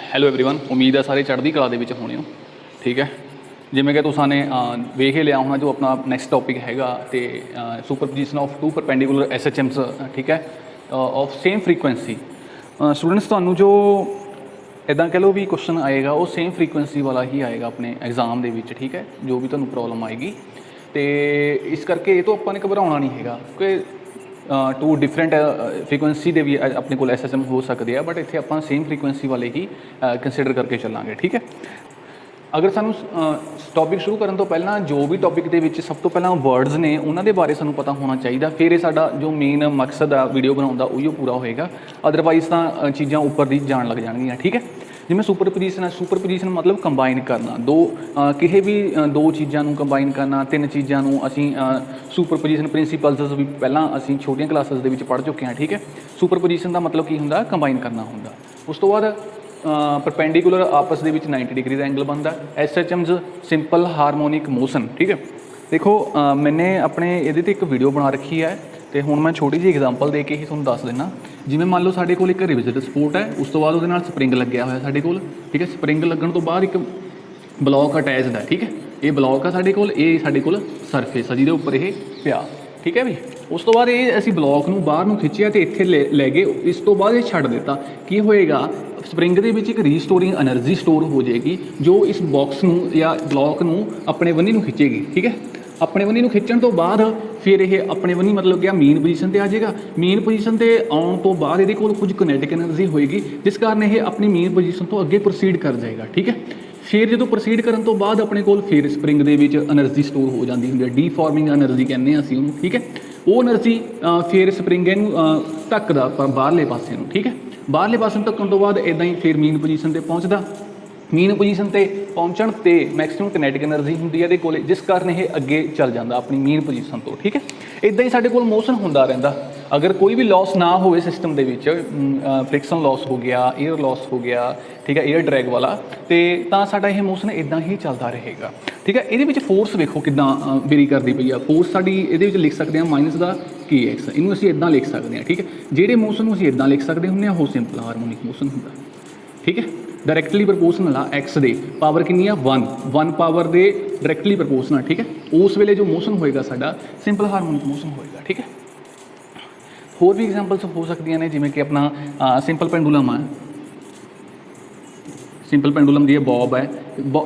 Hello everyone, उम्मीद है सारे चढ़ती कला ਦੇ ਵਿੱਚ ਹੋਣੇ ਹੋ। ठीक है, जिमें कि तुसां ने वेख ही लिया होना जो अपना नैक्सट टॉपिक हैगा तो superposition of two perpendicular SHMs, ठीक है, ऑफ सेम फ्रीकुएंसी। स्टूडेंट्स तुहानू जो इदा कह लो भी क्वेश्चन आएगा वो सेम फ्रीकुएंसी वाला ही आएगा अपने एग्जाम के विच, ठीक है, जो भी तुहानू प्रॉब्लम आएगी। तो इस करके ये तो अपने घबराना नहीं हैगा क्योंकि टू डिफरेंट फ्रीकुएंसी के भी अपने को SHM हो सकते हैं, बट इतने आप सेम फ्रीकुएंसी वाले ही कंसिडर करके चलांगे। ठीक है, अगर सानू टॉपिक शुरू करने तो पहला जो भी टॉपिक के सब तो पहला वर्ड्स ने उन्होंने बारे सानू पता होना चाहिए, फिर ये साडा जो मेन मकसद आ वीडियो बनाने का उही पूरा होएगा। अदरवाइज तो चीज़ां उपर दी जान लग जाएगियां। ठीक है, जिमें सुपरपोजिशन है, सुपरपोजिशन मतलब कंबाइन करना, दो किसी भी दो चीज़ों को कंबाइन करना, तीन चीज़ों को असी सुपरपोजिशन प्रिंसीपल्स भी पहला असी छोटियां क्लासेस के पढ़ चुके हैं। ठीक है, सुपरपोजिशन का मतलब की होंदा कंबाइन करना होंदा। उस तो बाद परपेंडिकुलर आपस के 90 डिग्री का एंगल बनता। SHMs simple harmonic motion. ठीक है, देखो मैंने अपने ये एक वीडियो बना रखी है तो हुण मैं छोटी जी एग्जाम्पल दे के ही तुहानूं दस देना। जिवें मान लो साडे कोल एक रिविजिट सपोर्ट है, उस तो बाद उहदे नाल स्प्रिंग लग्या होया साडे कोल। ठीक है, स्प्रिंग लगन तो बाद एक ब्लॉक अटैचड है। ठीक है, ये ब्लॉक है साडे कोल, ये साडे कोल सरफेस है जिहदे उपर ये पिया। ठीक है भी, उस तो बाद ये असीं ब्लॉक नूं बाहर नूं खिच्चिया तो इत्थे लै गए। इस तो बाद ये छड्ड दिता, की होएगा स्प्रिंग दे विच एक रीस्टोरिंग एनर्जी स्टोर हो जाएगी जो इस बॉक्स नूं या ब्लॉक नूं अपने बन्नी नूं खिच्चेगी। ठीक है, अपने बन्नी नूं खिच्चण तो बाद फिर ये अपने बन्नी मतलब क्या मीन पोजीशन पर आ जाएगा। मीन पोजीशन पर आउण तो बाद ये कुछ किनेटिक एनर्जी होएगी जिस कारण ये अपनी मीन पोजीशन तो अगे प्रोसीड कर जाएगा। ठीक है, फिर जो प्रोसीड करने तो बाद अपने को फिर spring they which energy store हो जाती है, डीफॉर्मिंग एनर्जी कहने असीं उहनूं। ठीक है, वो एनर्जी फिर स्प्रिंग इहनूं ढकदा बाहरले पासे नूं। ठीक है, बाहरले पासे ढकण तो बाद इदां ही फिर मीन पोजीशन पर पहुँचदा। मीन पोजीशन पर पहुँचण ते मैक्सिमम किनेटिक एनर्जी होंदी है इहदे कोले, जिस कारण ये अगे चल जाता अपनी मीन पोजीशन तो। ठीक है, इदां ही साडे कोल मोशन होंदा रहिंदा। अगर कोई भी लॉस ना हो सिस्टम के विच, फ्रिक्शन लॉस हो गया, एयर लॉस हो गया, ठीक है, एयर ड्रैग वाला, तो साडा ये मोशन इदां ही चलता रहेगा। ठीक है, ये फोर्स देखो किदां वेरी करती पई है। फोर्स साडी ये लिख सकते हैं माइनस का KX, इनू असीं इदां लिख सकते हैं। ठीक है, जिहड़े मोशन असीं इदां लिख सकते हुंदे वो सिंपल हारमोनिक मोशन हुंदा। ठीक है, डायरैक्टली प्रपोर्शनल आ एक्स दे पावर कितनी है 1 पावर दे डायरैक्टली प्रपोर्शनल। ठीक है, उस वेले जो मोशन होएगा साडा सिंपल हारमोनिक मोशन होएगा। ठीक है, होर भी एग्जाम्पल्स हो सकती हैं जिमें कि अपना सिंपल पेंडुलम है। सिंपल पेंडुलम दी बॉब है,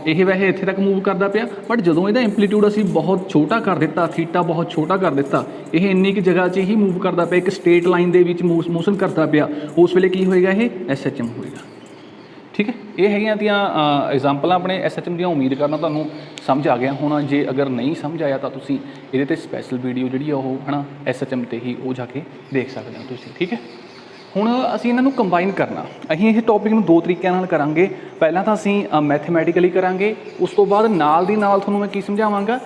यह वैसे इत्थे तक मूव करता पाया, बट जदों इसदा एम्पलीट्यूड असीं बहुत छोटा कर दिता, थीटा बहुत छोटा कर दिता, यह इन्नी की जगह च ही मूव करता पाया, एक स्ट्रेट लाइन दे विच मोशन करता पाया, उस वेले की होएगा ये SHM होएगा। ठीक है, ये है एग्जाम्पल अपने SHM दी। उम्मीद करना तुहानूं समझ आ गया होना। जे अगर नहीं समझ आया तो तुसीं इहदे ते स्पैशल वीडियो जिहड़ी आ ओह है ना SHM ते ही वो जाके देख सकते हो तुसीं। ठीक है, हुण असीं इन्हां नूं कंबाइन करना, असीं इस टॉपिक नूं दो तरीके नाल करांगे। पहला तां असीं मैथमैटिकली करांगे, उस तो बाद नाल दी नाल तुहानूं मैं की समझावांगा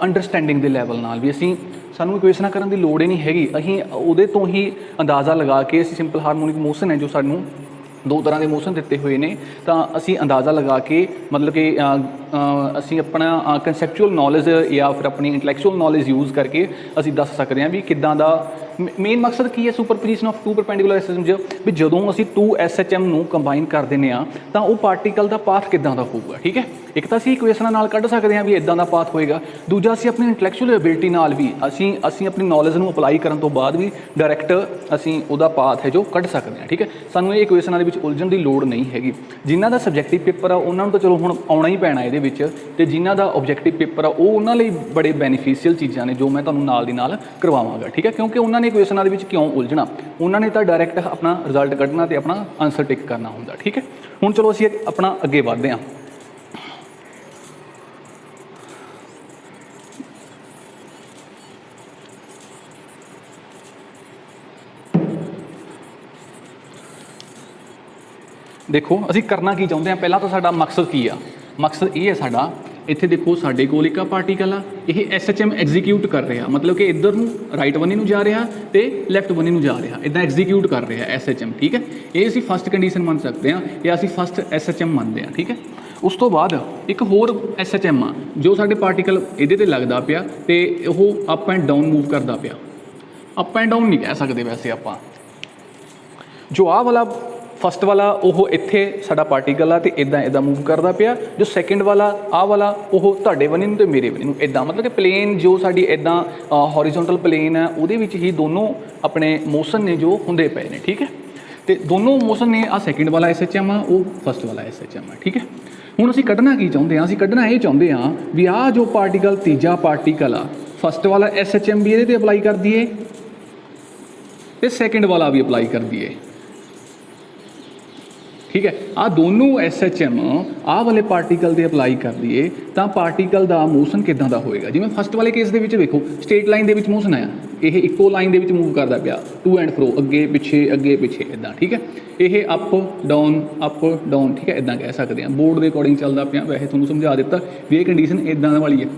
अंडरस्टैंडिंग दे लैवल नाल भी। असीं सानूं इक्वेशनां करन दी लोड़ ही नहीं हैगी, असीं उहदे तो ही अंदाज़ा लगा के असीं सिंपल हारमोनिक मोशन है जो सानूं दो तरह के मोशन दिते हुए ने, तो असी अंदाज़ा लगा के मतलब कि असी अपना कंसैप्चुअल नॉलेज या फिर अपनी इंटलैक्चुअल नॉलेज यूज़ करके असी दस सकते हैं भी किदां दा मेन मकसद की है superposition of two perpendicular SHM भी जदों असी टू SHM नूं कंबाइन कर देने तो वो पार्टिकल का पाथ किदां दा होगा। ठीक है, एक तो असी इक्वेशनां नाल कढ सकते हैं भी इदां दा पाथ होएगा, दूजा असी अपनी इंटलैक्चुअल एबिलिटी नाल भी असी अपनी नॉलेज नूं अप्लाई करन तो बाद भी डायरैक्ट असी उहदा पाथ है जो कढ सकते हैं। ठीक है, सानूं ये इक्वेशनां दे विच उलझण दी लोड़ नहीं हैगी। जिन्हां दा सबजैक्टिव पेपर आ उन्हां नूं तो चलो हुण आउणा ही पैना इहदे विच, ते जिन्हां दा ऑब्जैक्टिव पेपर आ वो उन्हां लई बड़े बेनीफिशियल चीज़ां ने जो मैं तुहानूं नाल दी नाल करवावांगा। ठीक है, क्योंकि उन्हां ने इक्वेशनां दे विच क्यों उलझना, उन्होंने तो डायरैक्ट अपना रिजल्ट कढ़ना तो अपना आंसर टिक करना होंदा। ठीक है, हुण चलो असीं अपना अगे बढ़ते हैं। देखो असीं करना की चाहुंदे हां, पहला तो साडा मकसद की आ, मकसद ये है साडा इत्थे देखो साडे कोल एक पार्टिकल आ, ये SHM एग्जीक्यूट कर रहा, मतलब कि इधर नूं राइट बन्ने नूं जा रहा तो लैफ्ट बन्ने नूं जा रहा, इदां एग्जीक्यूट कर रहा SHM। ठीक है, ये असीं फस्ट कंडीशन मान सकते हैं या असीं फस्ट SHM मानते हैं। ठीक है, उस तो बाद एक होर SHM आ जो साडे पार्टिकल इहदे ते लगदा पिया ते ओह अप एंड डाउन मूव करदा पिया। अप एंड डाउन नहीं कह सकते वैसे आपां, जो आ वाला फस्ट वाला वो इत्थे साडा पार्टिकल आ ते इदां इदां मूव करदा पिया, जो सैकेंड वाला आ वाला वो तुहाडे बने नूं ते मेरे बने नूं इदां, मतलब कि प्लेन जो साडी इदां हॉरिजोंटल प्लेन है उहदे विच ही दोनों अपने मोशन ने जो हुंदे पए ने, ठीक है। तो दोनों मोशन ने आ सैकेंड वाला SHM आ, वो फस्ट वाला SHM आ, ठीक है। हुण असीं कढना की चाहुंदे हां, असीं कढना ये चाहुंदे हां भी आ जो पार्टिकल तीजा पार्टिकल आ फस्ट वाला SHM भी इहदे ते अप्लाई कर दईए ते सैकेंड वाला भी अप्लाई कर दईए, ठीक है। आ दोनों SHM आ वाले पार्टिकल से अप्लाई कर दिए तो पार्टिकल का मोशन किदां दा होएगा। जिवें फस्ट वाले केस दे विच देखो स्ट्रेट लाइन दे विच मोशन आया, ये इक्को लाइन दे विच मूव करदा पिया, टू एंड फ्रो, अगे पिछे इदां, ठीक है। ये अप डाउन, ठीक है, इदां कह सकते हैं, बोर्ड के अकॉर्डिंग चलदा पिया, वैसे तुहानूं समझा दिता भी ये कंडीशन इदां वाली है,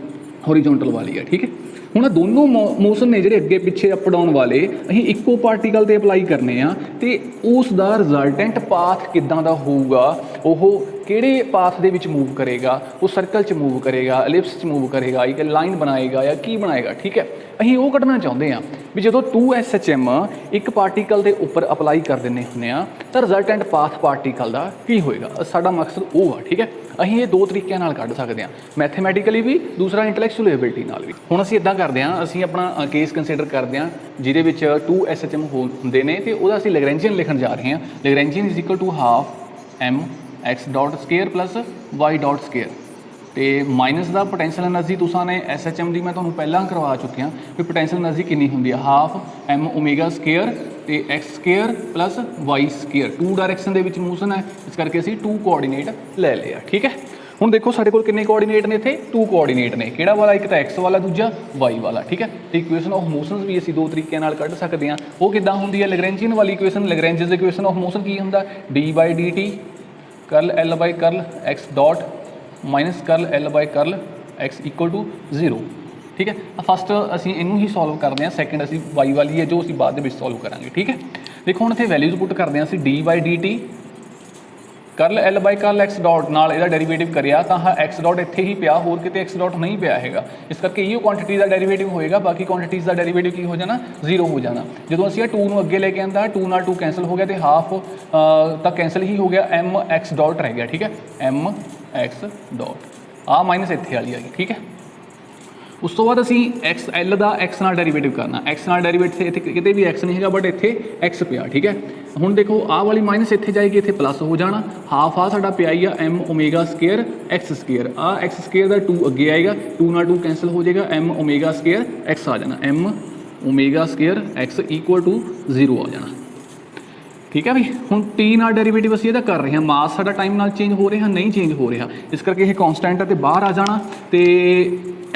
हॉरिजोंटल वाली है, ठीक है। हुण दोनों मोशन ने जिहड़े अगे पिछे अप डाउन वाले असीं इक्को पार्टिकल ते अप्लाई करने आ ते उस दा रिजल्टेंट पाथ किदां दा होऊगा, ओह किहड़े पाथ दे विच मूव करेगा, वो सर्कल च मूव करेगा, एलिप्स च मूव करेगा, एक लाइन बनाएगा या की बनाएगा, ठीक है। असीं वो कढना चाहुंदे आ भी जदों 2SHM एक पार्टिकल के उपर अप्लाई कर दिंदे हुंदे आ तां रिजल्टेंट पाथ पार्टिकल का की होएगा, साडा मकसद वो आ, ठीक है। असीं ये दो तरीके नाल कढ सकदे आ, मैथेमैटिकली भी, दूसरा इंटैलेक्चुअल एबिलिटी नाल भी। हुण असीं इदां करदे आ, असीं अपना केस कंसीडर करदे आ जिहदे विच 2SHM हुंदे ने ते ओहदा असीं लैग्रैंजियन लिखण जा रहे हां। Lagrangian is equal to half mx dot square plus y dot square तो माइनस का पोटेंशियल एनर्जी तुसां ने SHM की मैं तुहानूं पहलां करवा चुकिया भी पोटेंशियल एनर्जी कितनी होंदी है, हाफ m ओमेगा स्केयर तो x square plus y square, two direction दे विच मोशन है, इस करके असीं टू कोआर्डीनेट ले लिया, ठीक है। हुण देखो साडे कोल किन्ने कोआर्डीनेट ने इत्थे, टू कोआर्डीनेट ने, किहड़ा वाला, एक तो x वाला, दूजा y वाला, ठीक है। तो इक्वेशन ऑफ मोशनस भी असीं दो तरीके नाल कढ सकदे हां। वो किदां हुंदी है, लैग्रैंजियन वाली equation, Lagrangian equation of motion की हुंदा, d/dt curl L by curl x dot minus curl L by curl x equal to 0, ठीक है। फस्ट असीं इनू ही सॉल्व करते हैं, सैकेंड असीं y वाली है जो असीं बाद दे विच सॉल्व करांगे, ठीक है। देखो हुण इत्थे वैल्यूज पुट करते हैं असीं d/dt curl L by curl x dot नाल इहदा डेरीवेटिव करिया तां x डॉट इत्थे ही पिया, होर किते x डॉट नहीं पिया हैगा, इस करके इहो क्वांटिटी का डेरीवेटिव होएगा, बाकी क्वांटिटीज़ का डेरीवेटिव की हो जाना, 0 हो जाना। जदों असीं 2 नूं अगे लेके आंदा, 2 नाल 2 कैंसल हो गया तो हाफ तां कैंसल ही हो गया, mx डॉट रह गया, ठीक है, mx डॉट आ माइनस इत्थे वाली आ गई, ठीक है। उस तो बाद असीं एक्स एल का एक्स नाल डेरीवेटिव करना, एक्स नाल डेरीवेटिव इत्थे किते भी एक्स नहीं है बट इत्थे एक्स पिया, ठीक है। हुण देखो आ वाली माइनस इत्थे जाएगी, इत्थे प्लस हो जाना, हाफ आ साडा पिया ही आ M omega square X square, आ एक्स स्केयर का 2 अगे आएगा, 2 नाल 2 कैंसल हो जाएगा, एम ओमेगा स्केयर एक्स आ जाना, M omega square x equal to 0 आ जाना, ठीक है भाई। हुण टी नाल डेरीवेटिव असीं इहदा कर रहे हैं, मास साडा टाइम नाल चेंज हो रहा नहीं चेंज हो रहा, इस करके ये कॉन्सटेंट है तो बाहर आ जाना, तो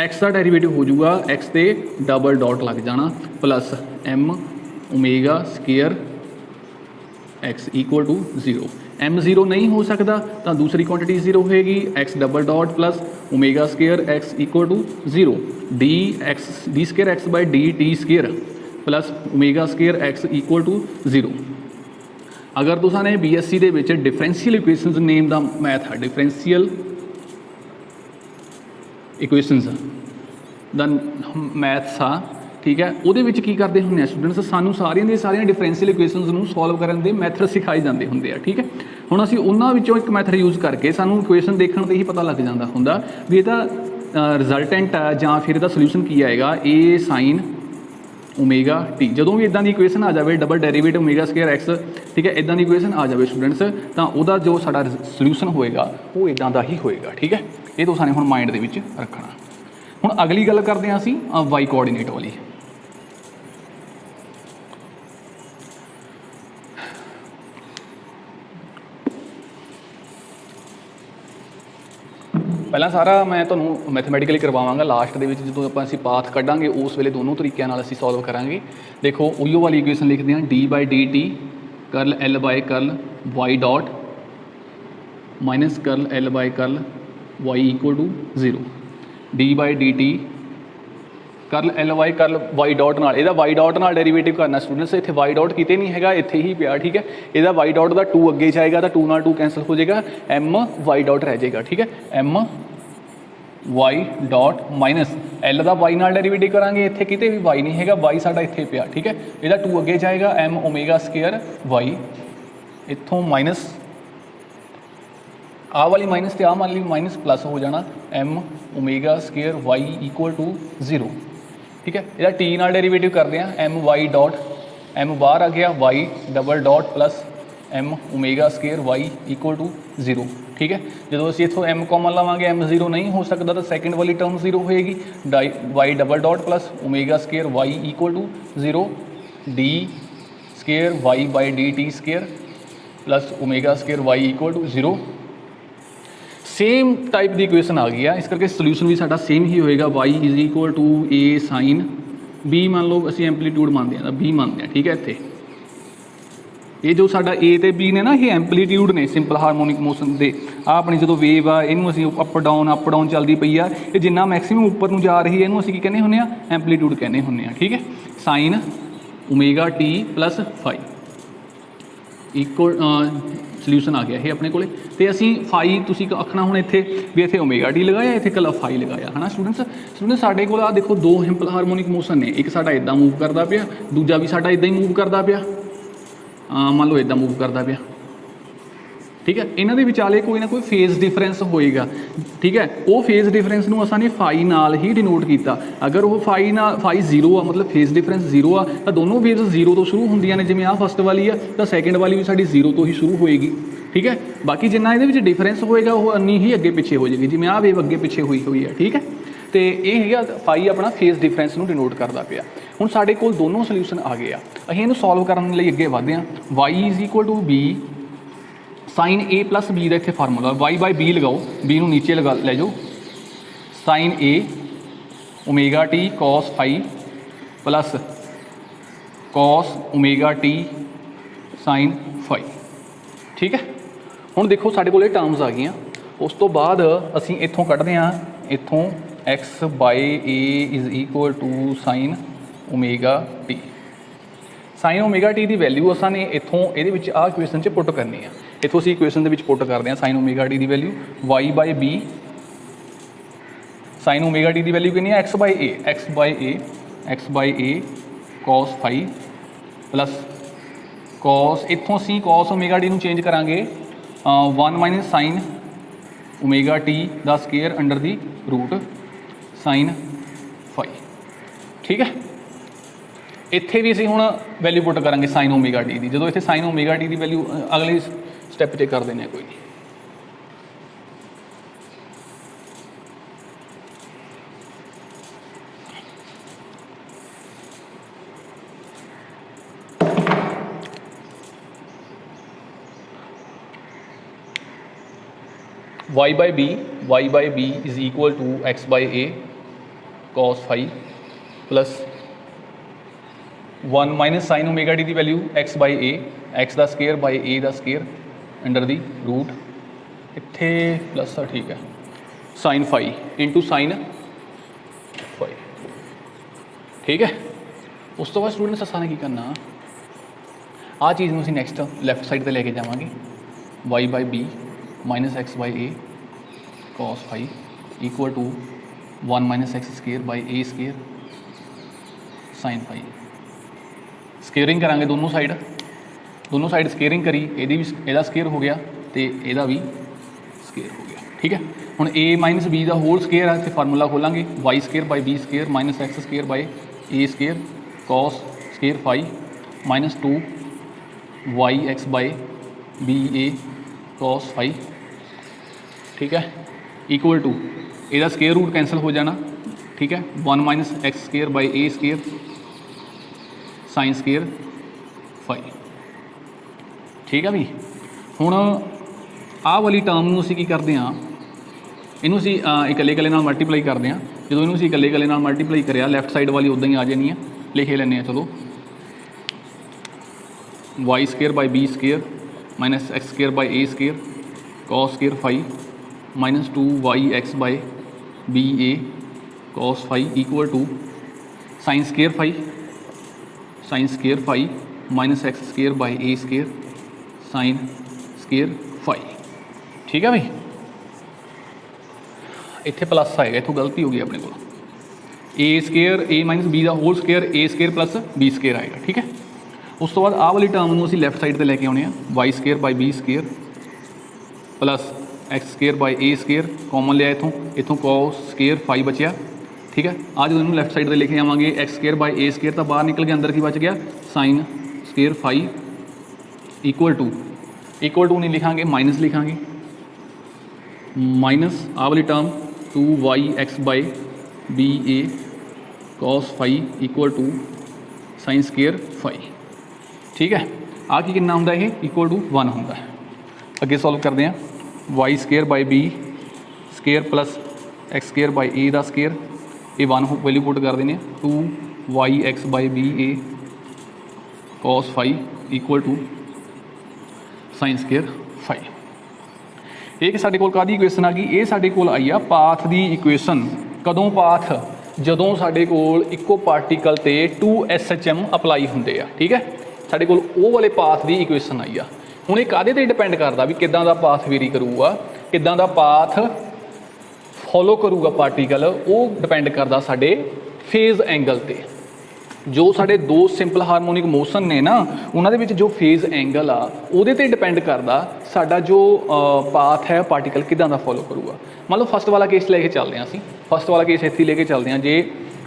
एक्स का डेरीवेटिव हो जाऊगा, एक्स ते डबल डॉट लग जाना, plus m omega square x equal to 0, m 0 नहीं हो सकता तो दूसरी क्वांटिटी 0 होएगी, x double dot plus omega square x equal to 0, d square x by d t square plus omega square x equal to 0। अगर तुसाने BSc दे विच डिफरेंशियल इक्वेशनस नेम दा मैथ है, डिफरेंशियल इक्वेशनस दा मैथ्स आ, ठीक है, वो की करते होंगे स्टूडेंट्स, सानू सारिया डिफरेंशियल इक्वेशनस नूं सॉल्व करन दे मैथड सिखाए जाते होंगे, ठीक है। हुण असीं उन्हां विचों एक मैथड यूज़ करके सानू इक्वेशन देखण ते ही पता लग जाता हुंदा भी इहदा रिजल्टेंट आ जां फिर इहदा सोल्यूशन की आएगा, ए साइन ओमेगा टी। जदों भी इदां दी इक्वेशन आ जाए double derivative omega square x, ठीक है, इदां दी इक्वेशन आ जाए स्टूडेंट्स तो उहदा जो साडा सोल्यूशन होएगा वो इदां दा ही होएगा, ठीक है। ये तो साने हुण माइंड दे विच रखना। हुण अगली गल करते हैं असीं वाई कोआर्डीनेट वाली। पहला सारा मैं तुहानूं मैथमैटिकली करवावांगा, लास्ट दे विच जदों आपां असीं पाथ कढांगे उस वेले दोनों तरीकों नाल असीं सॉल्व करांगे। देखो उहियो वाली इक्वेशन लिखदे हां, d by d t curl L by curl y dot minus curl L by curl y equal to 0, d by d t curl L y dot नाल, इहदा वाई डॉट नाल डेरीवेटिव करना students, इत्थे y dot किते नहीं हैगा, इत्थे ही पिया, ठीक है। इहदा वाई डॉट का 2 अगे जाएगा तो 2 नाल 2 कैंसल हो जाएगा, एम वाई डॉट रह जाएगा, ठीक है, m y dot minus L का वाई नाल डेरीवेटिव करांगे, इत्थे किते भी वाई नहीं हैगा, वाई साडा इत्थे पिया, ठीक है। इहदा 2 अगे जाएगा, एम ओमेगा स्केयर वाई इत्थों माइनस आ वाली माइनस तो आ वाली माइनस प्लस हो जाना M omega square y equal to 0। ठीक है, यदा टी नाल डेरीवेटिव करते हैं एम वाई डॉट एम बाहर आ गया y double dot plus m omega square y equal to 0। ठीक है, जो असीं इत्थों एम कॉमन लवांगे एम 0 नहीं हो सकता तो सैकेंड वाली टर्म 0 होएगी y double dot plus omega square y equal to 0 d square Y by d t square plus omega square y equal to 0। Same type की इक्वेशन आ गई है, इस करके सोल्यूशन भी साडा सेम ही होएगा y is equal to a sine b मान लो असीं एंपलीट्यूड मानते हैं बी मानते हैं। ठीक है, इत्थे ये जो साडा ए ते बी ने ना ये एंपलीट्यूड ने सिंपल हारमोनिक मोशन दे आ अपनी जो वेव आ इनू असीं अप डाउन चलती पई आ ये जिन्ना मैक्सीमम उपर नूं जा रही है इनू असीं की कहने हुंदे आ एंपलीट्यूड कहने हुंदे आ। ठीक है, sine omega T plus five equal solution आ गया ये अपने को तो असी फाई तुसी आखना हुण इत्थे भी इत्थे ओमेगा टी लगाया इत्थे कला फाई लगाया है ना। स्टूडेंट्स साडे कोल आ देखो दो सिंपल हारमोनिक मोशन ने एक साडा इदां मूव करता पिया दूजा भी साडा इदां ही मूव करता पिया मान लो इदां मूव करता पिया। ठीक है, इन्हां दे विचाले कोई ना कोई फेज डिफरेंस होएगा। ठीक है, वो फेज डिफरेंस नूं असां ने फाई नाल ही डिनोट किया। अगर वो फाई 0 आ मतलब फेज डिफरेंस 0 आ तो दोनों फेज 0 तो शुरू होंदियां ने जिवें आ फस्ट वाली आ तो सैकेंड वाली भी साडी 0 तो ही शुरू होएगी। ठीक है, बाकी जिन्ना इहदे विच डिफरेंस होएगा वो अन्नी ही अगे पिछे हो जाएगी जिवें आ वेव अगे पिछे हुई हुई है। ठीक है, तो यह है फाई अपना फेज डिफरेंस नूं डिनोट करता पिया। हुण साडे कोल दोनों सोल्यूशन आ गए असीं इहनूं सॉल्व करन लई अगे वधदे हां। Y is equal to B sine A plus B का इत्थे फार्मूला वाई बाय बी लगाओ बी नूं नीचे लगा लै जाओ sine A omega T cos phi plus cos omega T sine phi. ठीक है, हुण देखो साडे कोल टर्म्स आ गई उस तो बाद असीं इत्थों कढदे हां इत्थों x by a is equal to sine omega T. Sine omega T की वैल्यू असां ने इत्थों इहदे विच आ इक्वेशन च पुट करनी है। इत्थों असीं इक्वेशन दे विच पुट करते हैं साइन ओमेगा टी की value y by b sine omega T की वैल्यू कितनी है x by A cos phi plus cos इत्थों असीं कॉस ओमेगा टी नूं चेंज करांगे 1 माइनस साइन ओमेगा टी दा square under the root sine phi. ठीक है, इत्थे भी असीं हुण वैल्यू पुट करांगे साइन ओमेगा टी की। जो इत्थे साइन ओमेगा टी की वैल्यू अगले स्टैप ते कर देने कोई नहीं। Y by b is equal to x by A cos phi plus 1 minus sine omega T की value x by a x का स्केयर बाय ए का स्केयर अंडर दी रूट इत्थे प्लस आ। ठीक है, sine phi into sine phi. ठीक है, उस तो बाद स्टूडेंट्स असां ने की करना आ चीज़ में नैक्सट लैफ्ट साइड पर लेके जावांगे Y by B minus X by A cos phi equal to 1 minus x square by A square sine phi. Squaring करांगे दोनों साइड स्केयरिंग करी एदा स्केयर हो गया तो यदा भी स्केयर हो गया। ठीक है, हुण ए माइनस बी का होल स्केयर है इत्थे फार्मूला खोलांगे Y square by B square minus x square by A square cos square phi minus 2 Y x by B A cos phi. ठीक है, इक्वल टू एदा स्केयर रूट कैंसल हो जाना। ठीक है, 1 minus x square by A square sine square phi. ठीक है भी, हुण आ वाली टर्म नूं असीं की करते हैं इनू असीं इकल्ले इकल्ले नाल मल्टीप्लाई करते हैं। जो इनू असीं इकल्ले इकल्ले नाल मल्टीप्लाई करिया लैफ्ट साइड वाली उदां ही आ जानी है लिखे लैने। चलो y square by B square minus x square by A square cos square phi minus 2 Y x by B A cos phi equal to sine square phi minus x square by A square sine square phi. ठीक है भाई, इत्थे plus आएगा इत्थों गलती हो गई अपने को ए स्केयर ए माइनस बी का होल स्केयर ए स्केयर प्लस बी स्केयर आएगा। ठीक है, उस तो बाद आह वाली टर्म में असीं लैफ्ट साइड पर लैके आने y square by B square plus x square by A square common लिया इतों कॉस स्केयर फाई बचिया। ठीक है, आज जो लैफ्ट साइड पर लेके आवांगे X square by A square तो बाहर निकल के अंदर की बच गया sine square phi equal to नहीं लिखांगे माइनस लिखांगे माइनस आ वाली term 2y(x) by B A cos phi equal to sine square phi. ठीक है, आ की कितना होंदा है इक्वल टू 1 होंदा है। अगे सॉल्व करते हैं Y square by B square plus x square by A का स्केयर ये 1 वैल्यू पुट कर देने 2y(x) by B A cos phi equal to sine square phi. एक साडे कोल काहदी इक्वेशन आ गई, ये साडे कोल आई आ पाथ दी इक्वेशन। कदों पाथ जदों साडे कोल इक्को पार्टिकल ते 2 SHM अपलाई हुंदे आ। ठीक है, साडे कोल वो वाले पाथ दी इक्वेशन आई आ। हुण ये काहदे ते डिपेंड करदा भी किदां दा पाथ वेरी करूगा, किदां दा पाथ फॉलो करूगा पार्टिकल, वो डिपेंड करदा साडे फेज एंगल ते। जो साडे दो सिंपल हारमोनिक मोशन ने ना उन्हां दे विच जो फेज एंगल आ उहदे ते डिपेंड करदा साडा जो पाथ है पार्टिकल किदां दा फॉलो करूगा। मान लो फस्ट वाला केस लेके चलते हैं असीं, फस्ट वाला केस इत्थे लेके चलते हैं। जे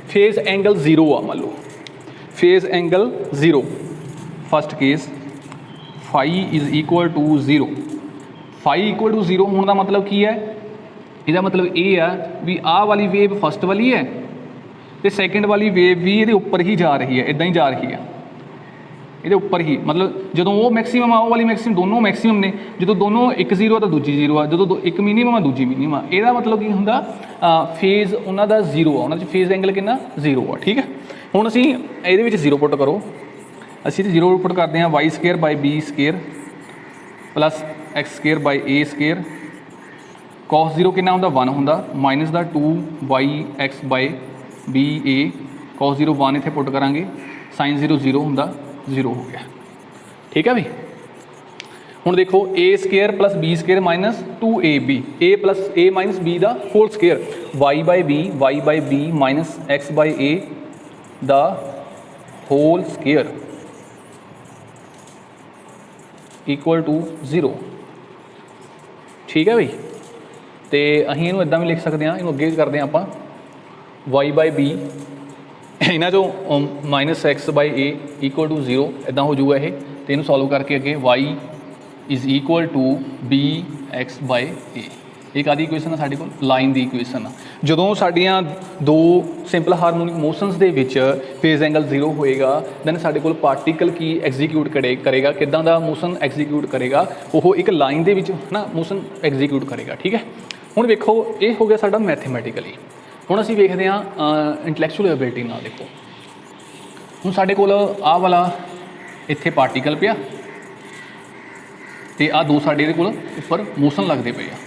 फेज एंगल 0 आ, मान लो phase angle 0 first case phi is equal to 0। Phi equal to 0 होने का मतलब की है, इसका मतलब ये है भी आह वाली वेव फस्ट वाली है तो सैकेंड वाली वेव भी ये ऊपर ही जा रही है, इदा ही जा रही है ये ऊपर ही। मतलब जो वो मैक्सीमम आ वो वाली मैक्सीमम दोनों मैक्सीमम ने, जो दोनों एक 0 तो दूजी 0 आ, जो एक मिनीमम आ दूजी मिनीमम आ। यदा मतलब की होंदा फेज उन्होंने 0 आ, उन्होंने फेज एंगल कितना 0 आ। ठीक है, हुण असीं इहदे विच 0 पुट करो, असीं 0 पुट करते हैं Y square by B square plus x square by A square cos 0 कितना होंदा 1 होंदा माइनस दा 2y(x) by B A cos 0 1 इत्थे पुट करांगे साइन 0 0 होंदा 0 हो गया। ठीक है भी, हुण देखो A square plus B square minus 2ab ए प्लस ए माइनस बी दा whole square Y by B minus x by A दा होल स्केयर इक्वल टू 0। ठीक है भाई, तो असीं इनू इदां भी लिख सकते हैं, इनू अगे करते हैं आपां वाई बाई बी इन्हां जो minus x by a equal to 0 इदां हो जाऊगा ये। तो इनू सॉल्व करके अगे Y is equal to B X by A. एक आदि इक्वेशन है साडे कोल लाइन दी इक्वेशन आ। जदों साडियां दो सिंपल हारमोनिक मोशनस दे विच फेज एंगल 0 होएगा दैन साडे कोल पार्टिकल की एग्जीक्यूट करेगा किदां दा मोशन एग्जीक्यूट करेगा, वो एक लाइन दे विच ना मोशन एग्जीक्यूट करेगा। ठीक है, हुण वेखो ये हो गया साडा मैथेमैटिकली। हुण असीं वेखदे हां इंटलैक्चुअल एबिलिटी नाल। देखो हुण साडे कोल आह वाला इत्थे पार्टिकल पिया ते आ दो साडे इहदे कोल उपर मोशन लगदे पे आ।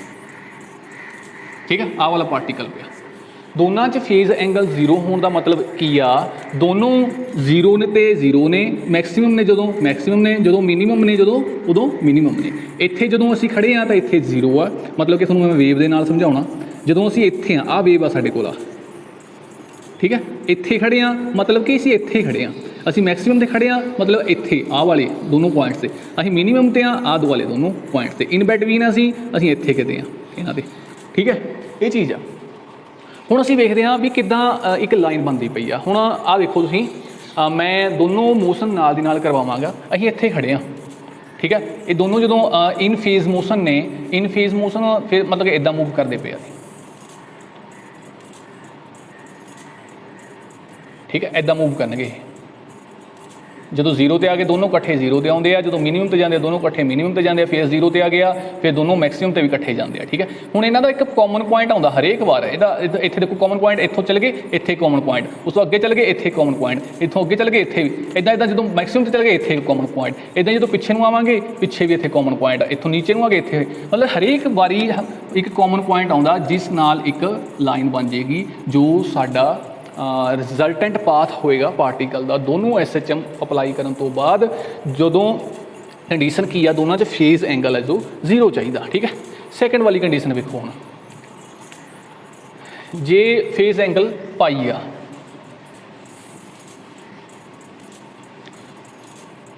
ठीक है, आह वाला पार्टिकल पिया, दोनों च फेज एंगल 0 होने का मतलब की आ, दोनों 0 ने तो 0 ने, मैक्सीमम ने जो मैक्सीमम ने, जो मिनीमम ने जो उदों मिनीमम ने। इत्थे जो असीं खड़े हाँ तो इत्थे 0 आ, मतलब कि तुहानूं मैं वेव दे नाल समझाउणा। जो असीं इत्थे आ वेव आ साडे कोल, ठीक है, इत्थे खड़े हाँ मतलब कि असीं इत्थे खड़े हाँ, असीं मैक्सीमम ते खड़े हाँ मतलब इत्थे आ वाले दोनों पॉइंट्स से, असीं मिनीमम ते हाँ आ दो वाले दोनों पॉइंट्स से, इन बिटवीन असीं इत्थे किते हाँ इन्हां दे। ठीक है, ये चीज़ आ। हुण असीं वेखदे हाँ भी किद्दां एक लाइन बनती पई आ। हुण आ देखो तुसीं, मैं दोनों मोशन नाल दी नाल करवावांगा। असीं इत्थे खड़े हाँ, ठीक है, ये दोनों जो इन फेज मोशन ने, इन फेज मोशन फिर मतलब कि इदां मूव करते पे। ठीक है, इदां मूव करनगे। जो 0 ते आ गए दोनों कट्ठे 0 ते आउंदे आ, जो मिनीमम ते जांदे दोनों कट्ठे मिनीमम ते जांदे आ, फिर 0 ते आ गया फिर दोनों मैक्सीमम ते भी कट्ठे जांदे आ। ठीक है, हुण इन्हां दा एक कॉमन पॉइंट आउंदा हरेक बार, इत्थे देखो कॉमन पॉइंट इत्थों चल गए इत्थे कॉमन पॉइंट, उस तो अगे चल गए इत्थे कॉमन पॉइंट, इत्थों अगे चल गए इत्थे भी इदां इदां, जो मैक्सीमम ते चल गए इत्थे कॉमन पॉइंट, इदां जो पिछे नूं आवांगे पिछे भी इत्थे कॉमन पॉइंट, इत्थों नीचे नूं आ गए इत्थे, मतलब हरेक वारी एक कॉमन पॉइंट आउंदा जिस नाल एक लाइन बन जाएगी जो साडा रिजल्टेंट पाथ होएगा पार्टिकल का। दोनों SHM अपलाई करन तो बाद जदों कंडीशन की आ, दोनों च फेज एंगल है जो 0 चाहिए। ठीक है, सैकेंड वाली कंडीशन वेखो हुण, जे फेज एंगल पाई आ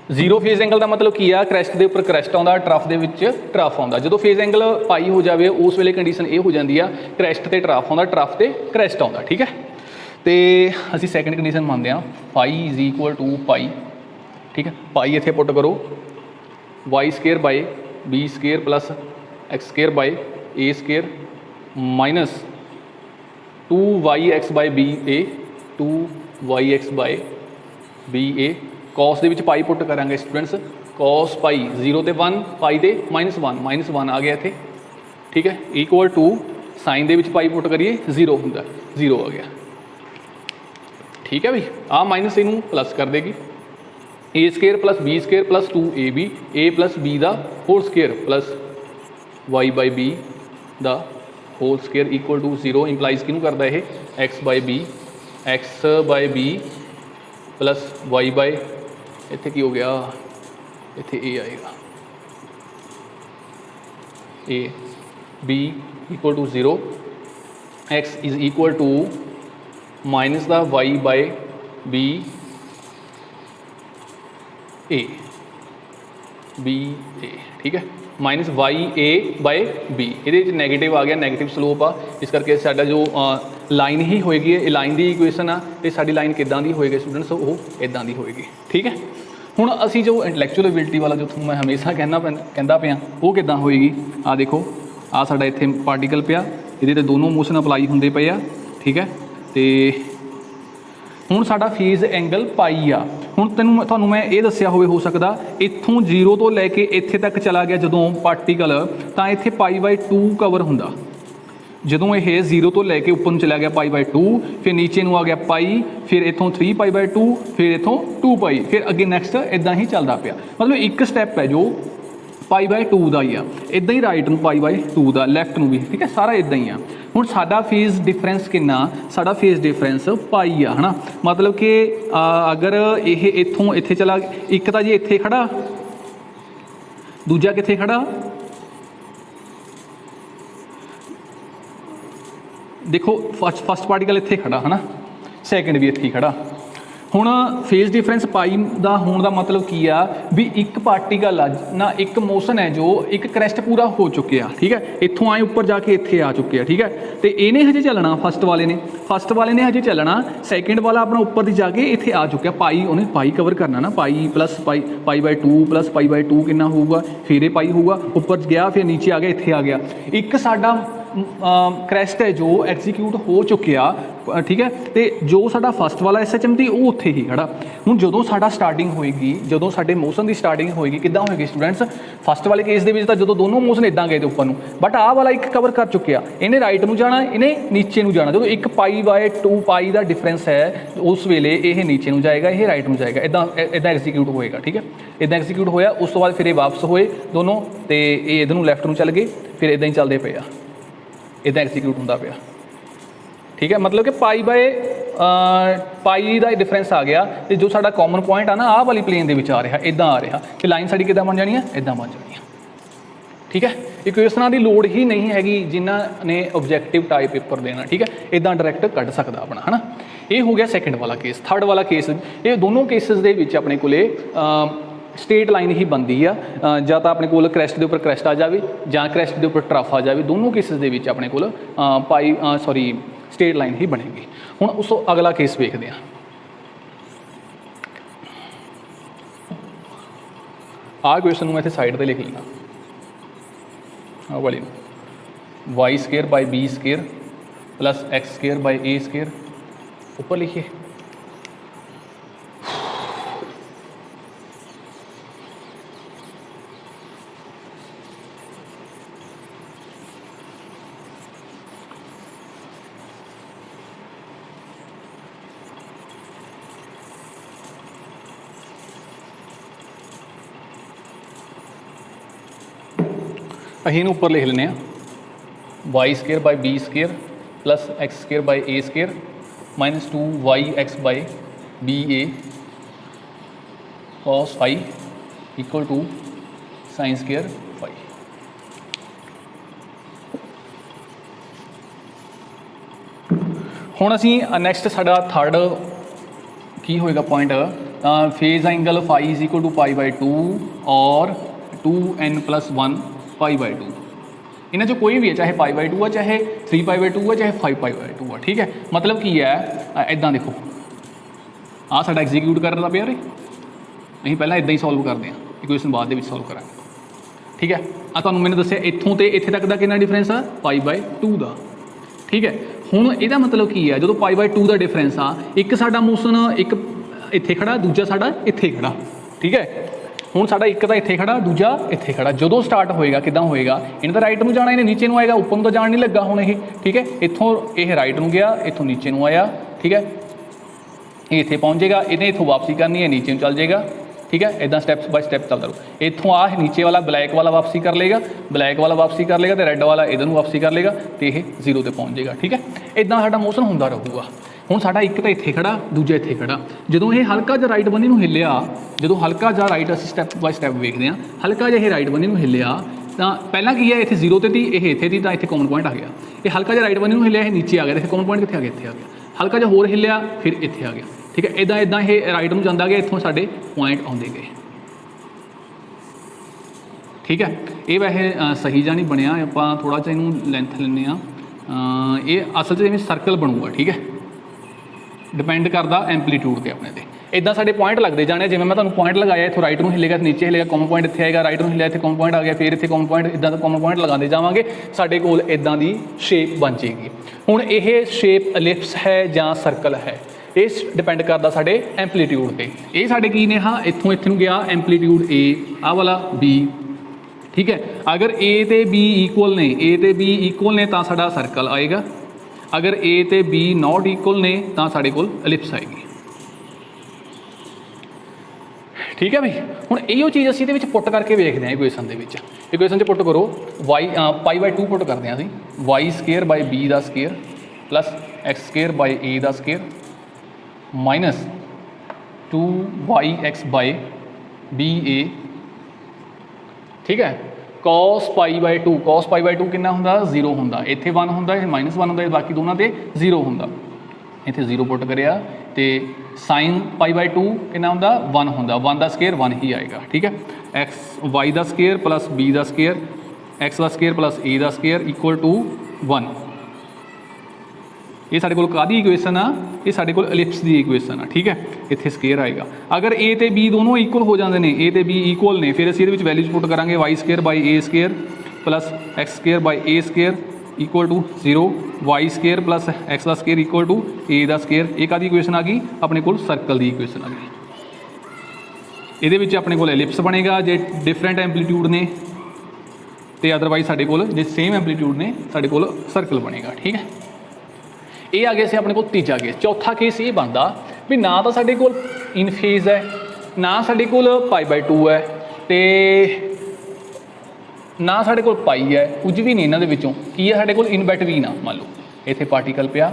ਜ਼ੀਰੋ ਫੇਜ਼ ਐਂਗਲ ਦਾ ਮਤਲਬ ਕੀ ਆ, ਕ੍ਰੈਸਟ ਦੇ ਉੱਪਰ ਕ੍ਰੈਸਟ ਆਉਂਦਾ, ਟਰਫ ਦੇ ਵਿੱਚ ਟਰਫ ਆਉਂਦਾ। ਜਦੋਂ ਫੇਜ਼ ਐਂਗਲ ਪਾਈ ਹੋ ਜਾਵੇ ਉਸ ਵੇਲੇ ਕੰਡੀਸ਼ਨ ਇਹ ਹੋ ਜਾਂਦੀ ਆ, ਕ੍ਰੈਸਟ ਤੇ ਟਰਫ ਆਉਂਦਾ, ਟਰਫ ਤੇ ਕ੍ਰੈਸਟ ਆਉਂਦਾ। ਠੀਕ ਹੈ, ਤੇ ਅਸੀਂ ਸੈਕਿੰਡ ਕੰਡੀਸ਼ਨ ਮੰਨਦੇ ਹਾਂ, phi is equal to pi. ਠੀਕ ਹੈ, ਪਾਈ ਇੱਥੇ ਪੁੱਟ ਕਰੋ, Y square by B square plus X square by A square minus 2yx by B A, 2yx by B A. Cos ਦੇ ਵਿੱਚ ਪਾਈ ਪੁੱਟ ਕਰਾਂਗੇ ਸਟੂਡੈਂਟਸ, ਕੌਸ ਪਾਈ 0 ਤੇ 1, ਪਾਈ ਤੇ -1 ਆ ਗਿਆ ਇੱਥੇ। ਠੀਕ ਹੈ, ਇਕੁਅਲ ਟੂ ਸਾਈਨ ਦੇ ਵਿੱਚ ਪਾਈ ਪੁੱਟ ਕਰੀਏ 0 ਹੁੰਦਾ, 0 ਆ ਗਿਆ। ਠੀਕ ਹੈ ਵੀ, ਆਹ ਮਾਈਨਸ ਇਹਨੂੰ ਪਲੱਸ ਕਰ ਦੇਗੀ, A square plus B square plus 2ab, A plus B ਦਾ whole square plus Y by B ਦਾ whole square equal to 0 implies ਕਿਹਨੂੰ ਕਰਦਾ ਇਹ, X by B plus Y by, ਇੱਥੇ ਕੀ ਹੋ ਗਿਆ, ਇੱਥੇ ਏ ਆਏਗਾ, A B equal to 0, X is equal to minus ਦਾ Y by B A, B A. ਠੀਕ ਹੈ, minus Y A by B, ਇਹਦੇ ਵਿੱਚ ਨੈਗੇਟਿਵ ਆ ਗਿਆ, ਨੈਗੇਟਿਵ ਸਲੋਪ ਆ, ਇਸ ਕਰਕੇ ਸਾਡਾ ਜੋ ਲਾਈਨ ਹੀ ਹੋਏਗੀ, ਇਹ ਲਾਈਨ ਦੀ ਇਕੁਏਸ਼ਨ ਆ, ਤੇ ਸਾਡੀ ਲਾਈਨ ਕਿੱਦਾਂ ਦੀ ਹੋਏਗੀ ਸਟੂਡੈਂਟਸ, ਉਹ ਇੱਦਾਂ ਦੀ ਹੋਏਗੀ। ਠੀਕ ਹੈ, ਹੁਣ ਅਸੀਂ ਜੋ ਇੰਟੈਲੈਕਚੁਅਲ ਐਬਿਲਿਟੀ ਵਾਲਾ ਜੋ ਤੁਹਾਨੂੰ ਮੈਂ ਹਮੇਸ਼ਾ ਕਹਿੰਦਾ ਪਿਆ, ਉਹ ਕਿੱਦਾਂ ਹੋਏਗੀ। ਆਹ ਦੇਖੋ, ਆਹ ਸਾਡਾ ਇੱਥੇ ਪਾਰਟੀਕਲ ਪਿਆ, ਇਹਦੇ 'ਤੇ ਦੋਨੋਂ ਮੋਸ਼ਨ ਅਪਲਾਈ ਹੁੰਦੇ ਪਏ ਆ। ਠੀਕ ਹੈ, ਤੇ ਹੁਣ ਸਾਡਾ ਫੇਜ਼ ਐਂਗਲ ਪਾਈ ਆ। ਹੁਣ ਤੁਹਾਨੂੰ ਮੈਂ ਇਹ ਦੱਸਿਆ ਹੋਵੇ, ਹੋ ਸਕਦਾ ਇੱਥੋਂ 0 ਤੋਂ ਲੈ ਕੇ ਇੱਥੇ ਤੱਕ ਚਲਾ ਗਿਆ ਜਦੋਂ ਪਾਰਟੀਕਲ, ਤਾਂ ਇੱਥੇ π/2 ਕਵਰ ਹੁੰਦਾ। ਜਦੋਂ ਇਹ 0 ਤੋਂ ਲੈ ਕੇ ਉੱਪਰ ਨੂੰ ਚਲਾ ਗਿਆ π/2, ਫਿਰ ਨੀਚੇ ਨੂੰ ਆ ਗਿਆ ਪਾਈ, ਫਿਰ ਇੱਥੋਂ 3π/2, ਫਿਰ ਇੱਥੋਂ 2π, ਫਿਰ ਅੱਗੇ ਨੈਕਸਟ ਇੱਦਾਂ ਹੀ ਚੱਲਦਾ ਪਿਆ। ਮਤਲਬ ਇੱਕ ਸਟੈਪ ਹੈ ਜੋ π/2 ਦਾ ਹੀ ਆ, ਇੱਦਾਂ ਹੀ ਰਾਈਟ ਨੂੰ π/2 ਦਾ, ਲੈਫਟ ਨੂੰ ਵੀ। ਠੀਕ ਹੈ, ਸਾਰਾ ਇੱਦਾਂ ਹੀ ਆ। ਹੁਣ ਸਾਡਾ ਫੇਜ਼ ਡਿਫਰੈਂਸ ਕਿੰਨਾ, ਸਾਡਾ ਫੇਜ਼ ਡਿਫਰੈਂਸ ਪਾਈ ਆ, ਹੈ ਨਾ। ਮਤਲਬ ਕਿ ਅਗਰ ਇਹ ਇੱਥੋਂ ਇੱਥੇ ਚਲਾ, ਇੱਕ ਤਾਂ ਜੇ ਇੱਥੇ ਖੜਾ, ਦੂਜਾ ਕਿੱਥੇ ਖੜਾ, ਦੇਖੋ ਫਸਟ ਪਾਰਟੀਕਲ ਇੱਥੇ ਖੜਾ, ਹੈ ਨਾ, ਸੈਕਿੰਡ ਵੀ ਇੱਥੇ ਹੀ ਖੜਾ। ਹੁਣ ਫੇਜ਼ ਡਿਫਰੈਂਸ ਪਾਈ ਦਾ ਹੋਣ ਦਾ ਮਤਲਬ ਕੀ ਆ, ਵੀ ਇੱਕ ਪਾਰਟੀਕਲ ਆ ਨਾ, ਇੱਕ ਮੋਸ਼ਨ ਹੈ ਜੋ ਇੱਕ ਕ੍ਰੈਸਟ ਪੂਰਾ ਹੋ ਚੁੱਕਿਆ। ਠੀਕ ਹੈ, ਇੱਥੋਂ ਆਏ ਉੱਪਰ ਜਾ ਕੇ ਇੱਥੇ ਆ ਚੁੱਕਿਆ। ਠੀਕ ਹੈ, ਤੇ ਇਹਨੇ ਹਜੇ ਚੱਲਣਾ, ਫਸਟ ਵਾਲੇ ਨੇ ਹਜੇ ਚੱਲਣਾ, ਸੈਕਿੰਡ ਵਾਲਾ ਆਪਣਾ ਉੱਪਰ ਦੀ ਜਾ ਕੇ ਇੱਥੇ ਆ ਚੁੱਕਿਆ। ਪਾਈ ਉਹਨੇ ਪਾਈ ਕਵਰ ਕਰਨਾ ਨਾ, ਪਾਈ ਪਲੱਸ π/2 ਪਲੱਸ π/2 ਕਿੰਨਾ ਹੋਊਗਾ, ਫਿਰ ਇਹ ਪਾਈ ਹੋਊਗਾ, ਉੱਪਰ ਗਿਆ, ਫਿਰ ਨੀਚੇ ਆ ਗਿਆ, ਇੱਥੇ ਆ ਗਿਆ। ਇੱਕ ਸਾਡਾ ਕ੍ਰੈਸਟ ਹੈ ਜੋ ਐਗਜ਼ੀਕਿਊਟ ਹੋ ਚੁੱਕਿਆ। ਠੀਕ ਹੈ, ਤੇ ਜੋ ਸਾਡਾ ਫਸਟ ਵਾਲਾ SHM ਸੀ ਉਹ ਉੱਥੇ ਹੀ ਖੜਾ। ਹੁਣ ਜਦੋਂ ਸਾਡਾ ਸਟਾਰਟਿੰਗ ਹੋਏਗੀ, ਜਦੋਂ ਸਾਡੇ ਮੋਸ਼ਨ ਦੀ ਸਟਾਰਟਿੰਗ ਹੋਏਗੀ, ਕਿੱਦਾਂ ਹੋਏਗੀ ਸਟੂਡੈਂਟਸ, ਫਸਟ ਵਾਲੇ ਕੇਸ ਦੇ ਵਿੱਚ ਤਾਂ ਜਦੋਂ ਦੋਨੋਂ ਮੋਸ਼ਨ ਇੱਦਾਂ ਗਏ ਤੇ ਉੱਪਰ ਨੂੰ, ਬਟ ਆਹ ਵਾਲਾ ਇੱਕ ਕਵਰ ਕਰ ਚੁੱਕਿਆ, ਇਹਨੇ ਰਾਈਟ ਨੂੰ ਜਾਣਾ, ਇਹਨੇ ਨੀਚੇ ਨੂੰ ਜਾਣਾ। ਜਦੋਂ ਇੱਕ π/2 ਪਾਈ ਦਾ ਡਿਫਰੈਂਸ ਹੈ, ਉਸ ਵੇਲੇ ਇਹ ਨੀਚੇ ਨੂੰ ਜਾਏਗਾ, ਇਹ ਰਾਈਟ ਨੂੰ ਜਾਏਗਾ, ਇੱਦਾਂ ਐਗਜ਼ੀਕਿਊਟ ਹੋਏਗਾ। ਠੀਕ ਹੈ, ਇੱਦਾਂ ਐਗਜ਼ੀਕਿਊਟ ਹੋਇਆ, ਉਸ ਤੋਂ ਬਾਅਦ ਫਿਰ ਇਹ ਵਾਪਸ ਹੋਏ ਦੋਨੋਂ, ਤੇ ਇਹ ਇੱਧਰ ਨੂੰ ਲੈਫਟ ਨੂੰ ਚੱਲ ਗਏ, ਫਿਰ ਇੱਦਾਂ ਹੀ ਚੱਲਦੇ ਪਏ ਆ, ਇੱਦਾਂ ਐਗਜ਼ੀਕਿਊਟ ਹੁੰਦਾ ਪਿਆ। ਠੀਕ ਹੈ, ਮਤਲਬ ਕਿ ਪਾਈ ਦਾ ਡਿਫਰੈਂਸ ਆ ਗਿਆ, ਤੇ ਜੋ ਸਾਡਾ ਕਾਮਨ ਪੁਆਇੰਟ ਆ ਨਾ, ਆਹ ਵਾਲੀ ਪਲੇਨ ਦੇ ਵਿੱਚ ਆ ਰਿਹਾ, ਇੱਦਾਂ ਆ ਰਿਹਾ, ਤੇ ਲਾਈਨ ਸਾਡੀ ਕਿੱਦਾਂ ਬਣ ਜਾਣੀ ਆ, ਇੱਦਾਂ ਬਣ ਜਾਣੀ ਆ। ਠੀਕ ਹੈ, ਇਕੁਏਸ਼ਨਾਂ ਦੀ ਲੋੜ ਹੀ ਨਹੀਂ ਹੈਗੀ ਜਿਨ੍ਹਾਂ ਨੇ ਆਬਜੈਕਟਿਵ ਟਾਈਪ ਪੇਪਰ ਦੇਣਾ। ਠੀਕ ਹੈ, ਇੱਦਾਂ ਡਾਇਰੈਕਟ ਕੱਢ ਸਕਦਾ ਆਪਣਾ, ਹੈ ਨਾ। ਇਹ ਹੋ ਗਿਆ ਸੈਕਿੰਡ ਵਾਲਾ ਕੇਸ। ਥਰਡ ਵਾਲਾ ਕੇਸ, ਇਹ ਦੋਨੋਂ ਕੇਸਿਸ ਦੇ ਵਿੱਚ ਆਪਣੇ ਕੋਲੇ ਸਟੇਟ ਲਾਈਨ ਹੀ ਬਣਦੀ ਆ, ਜਾਂ ਤਾਂ ਆਪਣੇ ਕੋਲ ਕ੍ਰੈਸਟ ਦੇ ਉੱਪਰ ਕ੍ਰੈਸਟ ਆ ਜਾਵੇ, ਜਾਂ ਕ੍ਰੈਸਟ ਦੇ ਉੱਪਰ ਟਰਫ ਆ ਜਾਵੇ। ਦੋਨੋਂ ਕੇਸਿਸ ਦੇ ਵਿੱਚ ਆਪਣੇ ਕੋਲ ਸਟੇਟ ਲਾਈਨ ਹੀ ਬਣੇਗੀ। ਹੁਣ ਉਸ ਤੋਂ ਅਗਲਾ ਕੇਸ ਵੇਖਦੇ ਹਾਂ। ਆਹ ਕੁਐਸਚਨ ਨੂੰ ਮੈਂ ਇੱਥੇ ਸਾਈਡ 'ਤੇ ਲਿਖ ਲੈਣਾ, ਆਹ ਵਾਲੀ ਨੂੰ, Y square by B square plus X square by A square ਉੱਪਰ ਲਿਖੀਏ। ਅਸੀਂ ਇਹਨੂੰ ਉੱਪਰ ਲਿਖ ਲੈਂਦੇ ਹਾਂ, Y square by B square plus X square by A square minus 2yx by B A cos phi equal to sine square phi। ਹੁਣ ਅਸੀਂ ਨੈਕਸਟ ਸਾਡਾ ਥਰਡ ਕੀ ਹੋਏਗਾ point, phase angle phi is equal to π/2 और 2n+1 π/2। इन्हें जो कोई भी है, चाहे π/2 है, चाहे 3π/2 है, चाहे 5π/2 है, ठीक है। मतलब की है इदा देखो आ साडा एग्जीक्यूट करना पे यार, ਅਸੀਂ ਪਹਿਲਾਂ इदा ही सॉल्व करते हैं, इक्वेशन बाद ਦੇ ਵਿੱਚ सॉल्व करांगे, ठीक है। आ ਤੁਹਾਨੂੰ मैंने दस्सिया इत्थों ते इत्थे तक का कितना डिफरेंस आ π/2 ਦਾ, ठीक है। ਹੁਣ ਇਹਦਾ मतलब ਕੀ ਹੈ, ਜਦੋਂ π/2 ਦਾ डिफरेंस ਆ, ਇੱਕ ਸਾਡਾ ਮੋਸ਼ਨ ਇੱਕ ਇੱਥੇ ਖੜਾ, ਦੂਜਾ ਸਾਡਾ ਇੱਥੇ ਖੜਾ, ਠੀਕ ਹੈ। ਹੁਣ ਸਾਡਾ ਇੱਕ ਤਾਂ ਇੱਥੇ ਖੜਾ, ਦੂਜਾ ਇੱਥੇ ਖੜਾ। ਜਦੋਂ ਸਟਾਰਟ ਹੋਏਗਾ ਕਿੱਦਾਂ ਹੋਏਗਾ, ਇਹਨੇ ਤਾਂ ਰਾਈਟ ਨੂੰ ਜਾਣਾ, ਇਹਨੇ ਨੀਚੇ ਨੂੰ ਆਏਗਾ, ਉੱਪਰ ਨੂੰ ਤਾਂ ਜਾਣ ਨਹੀਂ ਲੱਗਾ ਹੁਣ ਇਹ, ਠੀਕ ਹੈ। ਇੱਥੋਂ ਇਹ ਰਾਈਟ ਨੂੰ ਗਿਆ, ਇੱਥੋਂ ਨੀਚੇ ਨੂੰ ਆਇਆ, ਠੀਕ ਹੈ। ਇਹ ਇੱਥੇ ਪਹੁੰਚ ਜਾਏਗਾ, ਇਹਨੇ ਇੱਥੋਂ ਵਾਪਸੀ ਕਰਨੀ ਹੈ, ਨੀਚੇ ਨੂੰ ਚੱਲ ਜਾਏਗਾ, ठीक है। इदा स्टैप बाय स्टैप चलता रहो। इतों आ नीचे वाला ब्लैक वाला वापसी कर लेगा, ब्लैक वाला वापसी कर लेगा, तो रैड वाला इधर वापसी कर लेगा, तो यह 0 पर पहुँच जाएगा, ठीक है। इदा साडा मोशन होंदा रहूगा। हुण साडा एक तो इत्थे खड़ा, दूजा इत्थे खड़ा। जदों ये हल्का जिहा राइट बन्ने नूं हिलिया, जदों हल्का जिहा राइट असीं स्टैप बाय स्टैप वेखदे हां, हल्का जिहा राइट बन्ने नूं हिलिया तो पहला की है, इत्थे 0 ते थी, ये इत्थे थी, तो इत्थे कॉमन पॉइंट आ गया। ये हल्का जिहा राइट बन्ने नूं हिलिया, ये नीचे आ गया, इत्थे कॉमन पॉइंट कित्थे आ गया, इत्थे आ गया। हल्का जिहा होर हिलिया, फिर इत्थे आ गया, ठीक है। इदां इदां ये राइट नूं जांदा गया, इत्थों साडे पॉइंट आउंदे गए, ठीक है। ये वैसे सही जा नहीं बनया, आप थोड़ा सा इनू लेंथ लेने, ये असल च जिवें सर्कल बनूगा, ठीक है। डिपेंड करता एंपलीट्यूड के अपने ते। इदा साडे पॉइंट लगते जाने, जिवें मैं तुहानूं पॉइंट लगाया, इत्थों राइट नूं हिलेगा, नीचे हिलेगा, कॉमन पॉइंट इत्थे आएगा, राइट नूं हिलिया, इत्थे कॉमन पॉइंट आ गया, फिर इत्थे कॉमन पॉइंट, इदां दा कॉमन पॉइंट लगाते जावांगे, साडे कोल इदां दी शेप बन जाएगी। हुण यह शेप एलिप्स है जां सर्कल है, ये डिपेंड करता साडे एंपलीट्यूड ते। ये साडे की ने, हाँ इत्थों इत्थे नूं गया एंपलीट्यूड ए, आ वाला बी, ठीक है। अगर ए ते बी इक्वल ने, ए ते बी इक्वल ने तो साडा सर्कल आएगा, अगर ए ते बी नॉट इक्वल ने तो साडे कोल एलिप्स आएगी, ठीक है भाई। हुण इहो चीज़ असीं इहदे विच पुट करके वेखदे हां इक्वेशन दे विच। इक्वेशन च पुट करो वाई π/2 पुट करते हैं असीं, वाई स्केयर बाय बी दा square plus x square by A दा square minus 2yx by B A, ठीक है। cos π/2, cos π/2 कितना होंदा, 0 होंदा, इत्थे 1 होंदा, ये -1 होंदा, बाकी दोनों ते 0 होंदा, इत्थे 0 पुट करिया, तो sin π/2 कितना होंदा, 1 होंदा, 1 दा स्केयर 1 ही आएगा, ठीक है। एक्स वाई दा स्केयर प्लस बी दा स्केयर, एक्स दा स्केयर प्लस ए दा स्केयर इक्वल टू 1। ये साडे कोल कादी इक्वेशन आ, ये साडे कोल एलिप्स दी इक्वेशन आ, ठीक है। इत्थे स्केयर आएगा, अगर ए ते बी दोनों इक्वल हो जाते हैं, ए ते बी इक्वल ने, फिर असीं इहदे विच वैल्यूज पुट करांगे, y square by A square plus x square by A square equal to 0, y square plus x का स्केयर इक्वल टू ए का स्केयर। एक आदि इक्वेशन आ गई अपने को, सर्कल की इक्वेशन आ गई। ये अपने को एलिप्स बनेगा जे डिफरेंट एंपलीट्यूड ने, तो अदरवाइज साडे कोल जे सेम एंपलीट्यूड ने साडे कोल सर्कल बनेगा, ठीक है। ये आ गया से अपने को तीजा केस। चौथा केस ये बनता भी ना तो साडे कोल इन फेज है, ना साडे कोल π/2 है, तो ना साडे कोल पाई है, कुछ भी नहीं इन्हां दे विचों की है साडे कोल इन बिटवीन आ। मान लो इत्थे पार्टिकल पिया,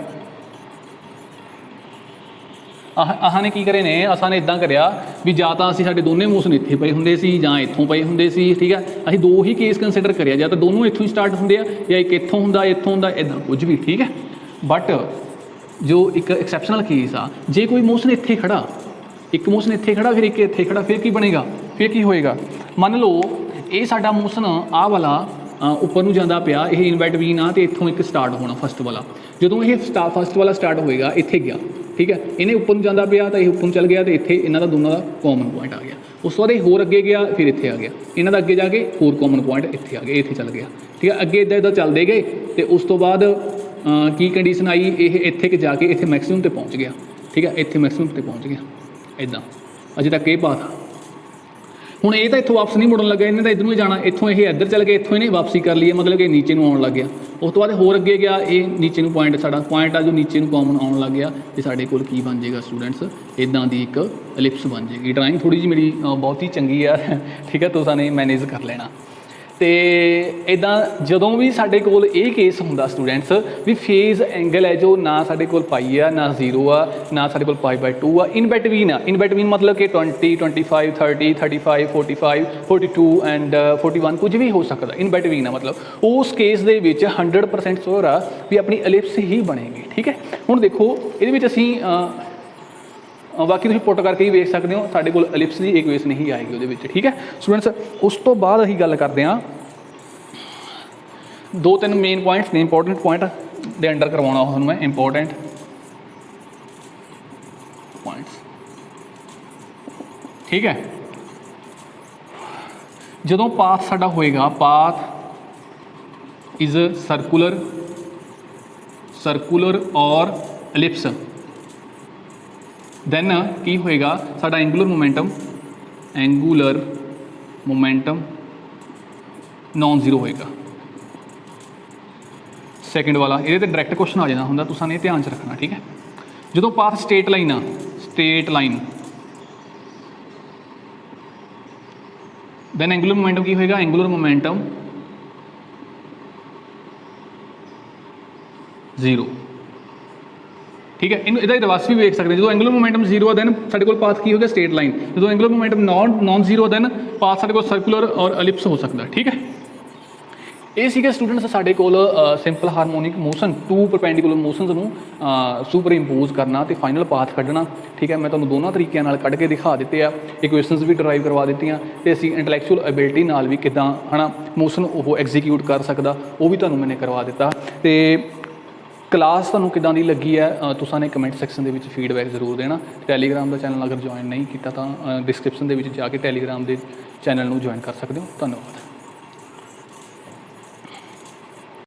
आह ने की करे ने, असां ने इदां करिया भी जां तां असीं साडे दोने मोशन इत्थे पए हुंदे सी जां इत्थों पए हुंदे सी, ठीक है। असीं दो ही केस कंसीडर करिया, जां तां दोनों इत्थों ही स्टार्ट हुंदे आ या एक इत्थों हुंदा इत्थों हुंदा, इदां कुछ भी, ठीक है। बट जो एक एक्सैप्शनल केस आ, जे कोई मोशन इत्थे खड़ा, एक मोशन इत्थे खड़ा, फिर एक इत्थे खड़ा, फिर की बनेगा, फिर की होएगा। मान लो ये साडा मोशन आ वाला उपर नूं जांदा पिया, ये इन बिटवीन आ, तो इत्थों एक स्टार्ट होना फस्ट वाला, जदों ये फस्ट वाला स्टार्ट होएगा इत्थे गया, ठीक है। इन्हें उपर नूं जांदा पिया तो ये उपर चल गया, तो इत्थे इन्हां दा दोनों दा कॉमन पॉइंट आ गया। उस बाद होर अगे गया, फिर इत्थे आ गया, इन्हां दा अगे जाके होर कॉमन पॉइंट इत्थे आ गया, इत्थे चल गया, ठीक है। अगे इदां इदां चलदे गए, तो उस तो बाद की कंडीशन आई, ये इत्थे के जाके इत्थे मैक्सीमम ते पहुँच गया, ठीक है। इत्थे मैक्सीमम ते पहुँच गया, इदां अजे तक ये बात। हुण ये तो इत्थों वापस नहीं मुड़न लगा, इन्हें तो इधरों ही जाना, इत्थों ये इधर चल गए, इत्थों इन्हें वापसी कर ली है, मतलब कि नीचे नूं आउण लग गया। उस तो बाद होर अगे गया, ये नीचे नूं पॉइंट साडा पॉइंट आ जो नीचे नूं कॉमन आउण लग गया, तो साडे कोल की बन जाएगा स्टूडेंट्स, इदां दी एक एलिप्स बन जाएगी। ड्राइंग थोड़ी जी मेरी बहुत ही चंगी है, ठीक है, तुसां ने मैनेज कर लेना। तो इदां जदों भी साडे कोल ये केस हुंदा स्टूडेंट्स भी फेज एंगल है जो ना साडे कोल पाई आ, ना 0 आ, ना साडे कोल π/2 आ, in between uh. In between मतलब कि 20, 25, 30, 35, 45, 42 एंड 41 कुछ भी हो सकता, इन बिटवीन आ। मतलब उस केस दे विच 100% श्योर आ भी अपनी एलिप्स ही बनेगी, ठीक है। हुण देखो इहदे विच असीं ਬਾਕੀ ਤੁਸੀਂ ਪੁੱਟ ਕਰਕੇ ਹੀ ਵੇਖ ਸਕਦੇ ਹੋ, ਸਾਡੇ ਕੋਲ ਐਲਿਪਸ ਦੀ ਇਕੁਏਸ਼ਨ ਨਹੀਂ ਆਏਗੀ ਉਹਦੇ ਵਿੱਚ, ਠੀਕ ਹੈ ਸਟੂਡੈਂਟਸ। ਉਸ ਤੋਂ ਬਾਅਦ ਅਸੀਂ ਗੱਲ ਕਰਦੇ ਹਾਂ 2-3 ਮੇਨ ਪੁਆਇੰਟਸ ਨੇ, ਇੰਪੋਰਟੈਂਟ ਪੁਆਇੰਟ ਦੇ ਅੰਡਰ ਕਰਵਾਉਣਾ ਤੁਹਾਨੂੰ ਮੈਂ, ਇੰਪੋਰਟੈਂਟ ਪੁਆਇੰਟਸ, ਠੀਕ ਹੈ। ਜਦੋਂ ਪਾਥ ਸਾਡਾ ਹੋਏਗਾ, ਪਾਥ ਇਜ਼ ਸਰਕੂਲਰ ਔਰ ਐਲਿਪਸ, ਦੈਨ ਕੀ ਹੋਏਗਾ ਸਾਡਾ ਐਂਗੂਲਰ ਮੋਮੈਂਟਮ ਨॉन ਜ਼ੀਰੋ ਹੋਏਗਾ। ਸੈਕਿੰਡ ਵਾਲਾ ਇਹਦੇ ਤੇ ਡਾਇਰੈਕਟ ਕੁਐਸਚਨ ਆ ਜਾਂਦਾ ਹੁੰਦਾ, ਤੁਸੀਂ ਇਹ ਧਿਆਨ 'ਚ ਰੱਖਣਾ, ਠੀਕ ਹੈ। ਜਦੋਂ path straight line then angular momentum ਕੀ ਹੋਏਗਾ, ਐਂਗੂਲਰ ਮੋਮੈਂਟਮ ਜ਼ੀਰੋ, ਠੀਕ ਹੈ। ਇਹਨੂੰ ਇਹਦਾ ਰਿਵਰਸ ਵੀ ਵੇਖ ਸਕਦੇ, ਜਦੋਂ ਐਂਗੂਲਰ ਮੋਮੈਂਟਮ ਜ਼ੀਰੋ ਆ ਦੈਨ ਸਾਡੇ ਕੋਲ ਪਾਥ ਕੀ ਹੋ ਗਿਆ, ਸਟੇਟ ਲਾਈਨ। ਜਦੋਂ angular momentum ਨॉन zero then path ਸਾਡੇ ਕੋਲ ਸਰਕੂਲਰ ਔਰ ਐਲਿਪਸ ਹੋ ਸਕਦਾ, ਠੀਕ ਹੈ। ਇਹ ਸੀਗਾ ਸਟੂਡੈਂਟਸ ਸਾਡੇ ਕੋਲ simple harmonic motion, 2 perpendicular motions ਨੂੰ ਸੁਪਰ ਇੰਪੋਜ਼ ਕਰਨਾ ਤੇ ਫਾਈਨਲ ਪਾਥ ਕੱਢਣਾ, ਠੀਕ ਹੈ। ਮੈਂ ਤੁਹਾਨੂੰ ਦੋਨਾਂ ਤਰੀਕਿਆਂ ਨਾਲ ਕੱਢ ਕੇ ਦਿਖਾ ਦਿੱਤੇ ਆ, ਇਕੁਏਸ਼ਨਸ ਵੀ ਡਰਾਈਵ ਕਰਵਾ ਦਿੱਤੀਆਂ, ਤੇ ਅਸੀਂ ਇੰਟੈਲੈਕਚੁਅਲ ਐਬਿਲਿਟੀ ਨਾਲ ਵੀ ਕਿੱਦਾਂ ਹੈ ਨਾ ਮੋਸ਼ਨ ਉਹ ਐਗਜ਼ੀਕਿਊਟ ਕਰ ਸਕਦਾ ਉਹ ਵੀ ਤੁਹਾਨੂੰ ਮੈंने ਕਰਵਾ ਦਿੱਤਾ। ਤੇ ਕਲਾਸ ਤੁਹਾਨੂੰ ਕਿੱਦਾਂ ਦੀ ਲੱਗੀ ਹੈ ਤੁਸੀਂ ਨੇ ਕਮੈਂਟ ਸੈਕਸ਼ਨ ਦੇ ਵਿੱਚ ਫੀਡਬੈਕ ਜ਼ਰੂਰ ਦੇਣਾ। ਟੈਲੀਗ੍ਰਾਮ ਦਾ ਚੈਨਲ ਅਗਰ ਜੁਆਇਨ ਨਹੀਂ ਕੀਤਾ ਤਾਂ ਡਿਸਕ੍ਰਿਪਸ਼ਨ ਦੇ ਵਿੱਚ ਜਾ ਕੇ ਟੈਲੀਗ੍ਰਾਮ ਦੇ ਚੈਨਲ ਨੂੰ ਜੁਆਇਨ ਕਰ ਸਕਦੇ ਹੋ। ਧੰਨਵਾਦ।